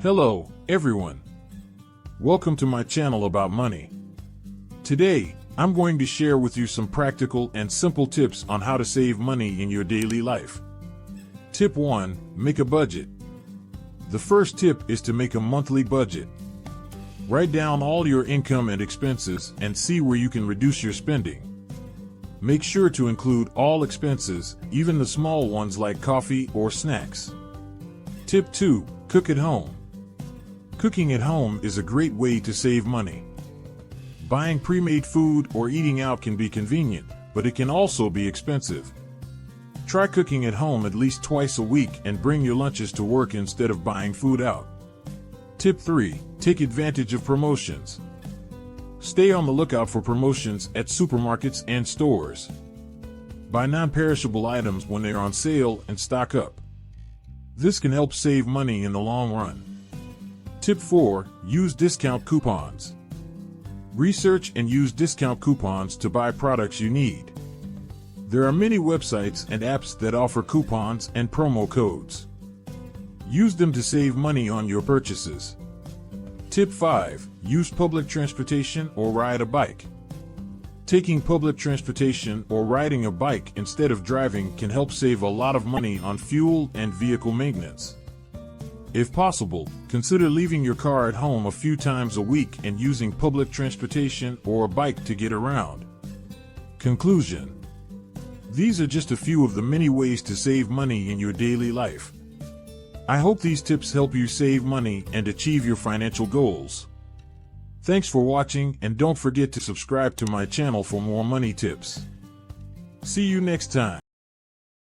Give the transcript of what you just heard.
Hello, everyone. Welcome to my channel about money. Today, I'm going to share with you some practical and simple tips on how to save money in your daily life. Tip 1. Make a budget. The first tip is to make a monthly budget. Write down all your income and expenses and see where you can reduce your spending. Make sure to include all expenses, even the small ones like coffee or snacks. Tip 2. Cook at home. Cooking at home is a great way to save money. Buying pre-made food or eating out can be convenient, but it can also be expensive. Try cooking at home at least twice a week and bring your lunches to work instead of buying food out. Tip 3. Take advantage of promotions. Stay on the lookout for promotions at supermarkets and stores. Buy non-perishable items when they are on sale and stock up. This can help save money in the long run. Tip 4. Use discount coupons. Research and use discount coupons to buy products you need. There are many websites and apps that offer coupons and promo codes. Use them to save money on your purchases. Tip 5. Use public transportation or ride a bike. Taking public transportation or riding a bike instead of driving can help save a lot of money on fuel and vehicle maintenance. If possible, consider leaving your car at home a few times a week and using public transportation or a bike to get around. Conclusion. These are just a few of the many ways to save money in your daily life. I hope these tips help you save money and achieve your financial goals. Thanks for watching, and don't forget to subscribe to my channel for more money tips. See you next time.